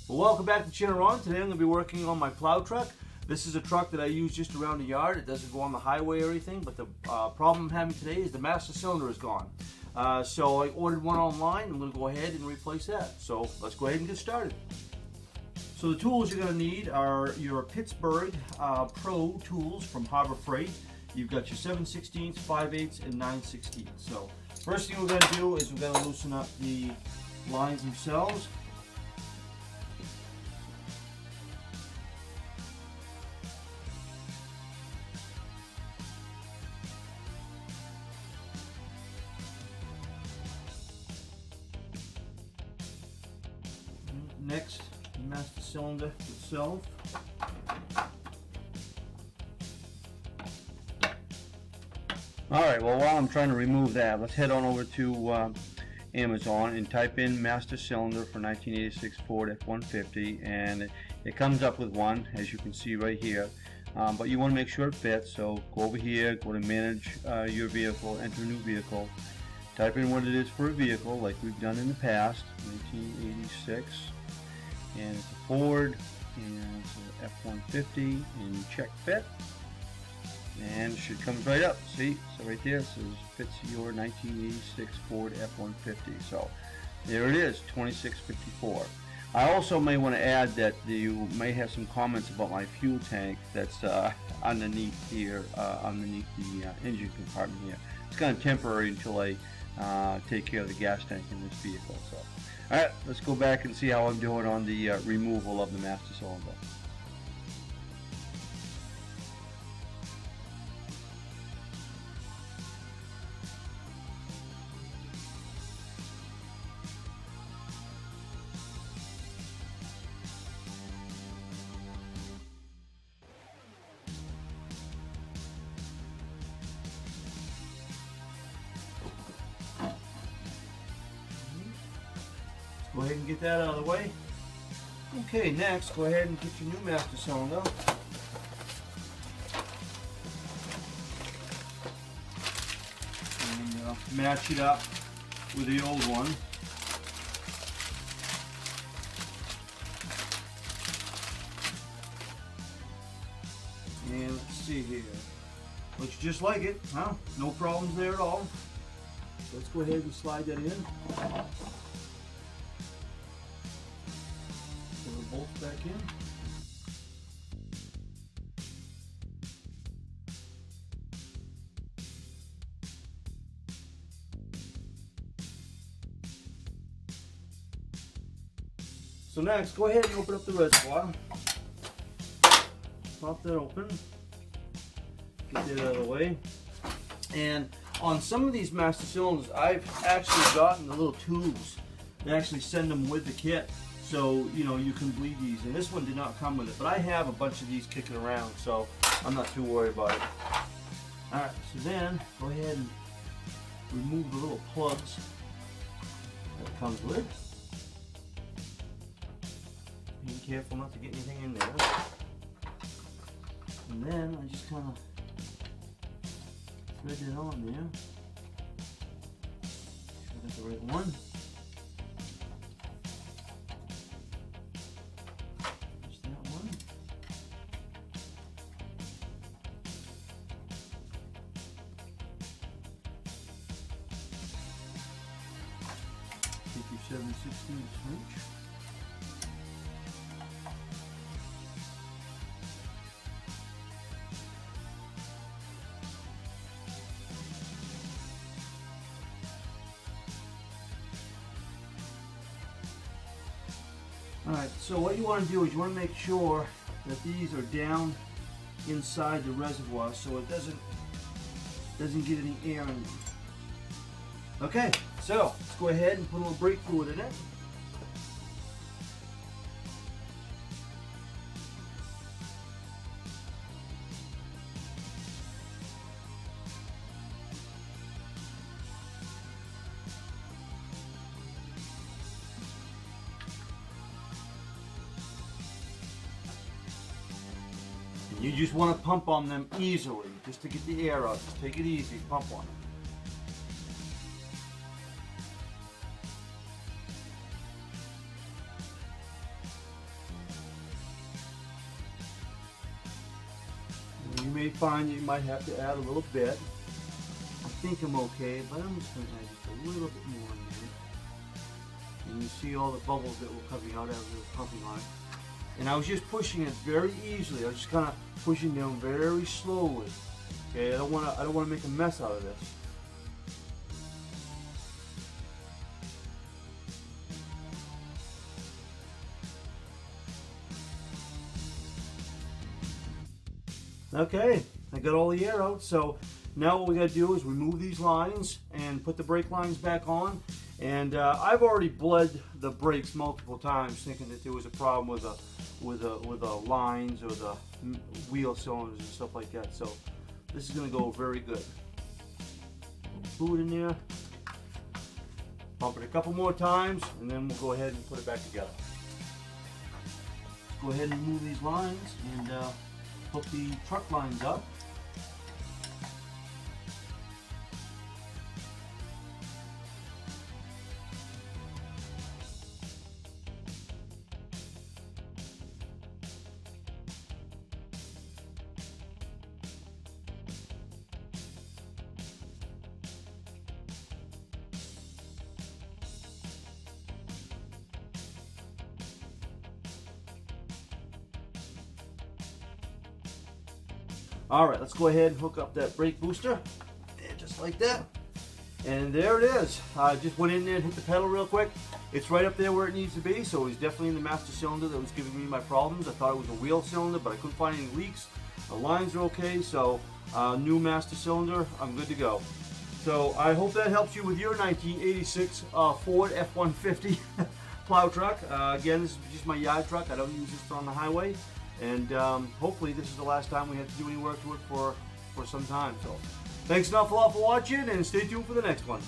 Well, welcome back to Chinnaron. Today I'm going to be working on my plow truck. This is a truck that I use just around the yard. It doesn't go on the highway or anything, but the problem I'm having today is the master cylinder is gone. So I ordered one online. I'm going to go ahead and replace that. So let's go ahead and get started. So the tools you're going to need are your Pittsburgh Pro tools from Harbor Freight. You've got your 7/16, 5/8, and 9/16. So first thing we're going to do is we're going to loosen up the lines themselves. Next, the master cylinder itself. Alright, well while I'm trying to remove that, let's head on over to Amazon and type in master cylinder for 1986 Ford F-150, and it comes up with one, as you can see right here. But you want to make sure it fits, so go over here, go to manage your vehicle, enter a new vehicle, type in what it is for a vehicle like we've done in the past, 1986. And it's a Ford, and it's an F-150, and you check fit, and it should come right up. See, so right there it says fits your 1986 Ford F-150. So there it is, 2654. I also may want to add that you may have some comments about my fuel tank that's underneath here, underneath the engine compartment here. It's kind of temporary until I take care of the gas tank in this vehicle. So. Alright, let's go back and see how I'm doing on the removal of the master cylinder. Go ahead and get that out of the way. Okay, next, go ahead and get your new master cylinder. And match it up with the old one. And let's see here. Looks just like it, huh? No problems there at all. So let's go ahead and slide that in. Bolts back in. So next, go ahead and open up the reservoir. Pop that open. Get that out of the way. And on some of these master cylinders, I've actually gotten the little tubes. They actually send them with the kit. So, you know, you can bleed these, and this one did not come with it, but I have a bunch of these kicking around, so I'm not too worried about it. Alright, so then, go ahead and remove the little plugs that it comes with. Be careful not to get anything in there. And then, I just kind of thread it on there. Sure I got the right one. Take your 7/16 switch. Alright, so what you want to do is you want to make sure that these are down inside the reservoir so it doesn't get any air in them. Okay, so let's go ahead and put a little brake fluid in it. You just want to pump on them easily, just to get the air out. Just take it easy, pump on them. may find you might have to add a little bit. I think I'm okay, but I'm just going to add just a little bit more in there. And you see all the bubbles that were coming out as we were pumping on it. And I was just pushing it very easily. I was just kind of pushing down very slowly. Okay, I don't want to make a mess out of this. Okay, I got all the air out, so now what we got to do is remove these lines and put the brake lines back on. And I've already bled the brakes multiple times, thinking that there was a problem with the lines or the wheel cylinders and stuff like that. So this is going to go very good. Fluid in there. Pump it a couple more times, and then we'll go ahead and put it back together. Go ahead and move these lines and hook the truck lines up. All right, let's go ahead and hook up that brake booster, and just like that. And there it is. I just went in there and hit the pedal real quick. It's right up there where it needs to be, so it's definitely in the master cylinder that was giving me my problems. I thought it was a wheel cylinder, but I couldn't find any leaks. The lines are okay, so new master cylinder, I'm good to go. So I hope that helps you with your 1986 Ford F-150 plow truck. Again, this is just my yard truck. I don't use this on the highway. And hopefully this is the last time we have to do any work to it for some time. So thanks an awful lot for watching, and stay tuned for the next one.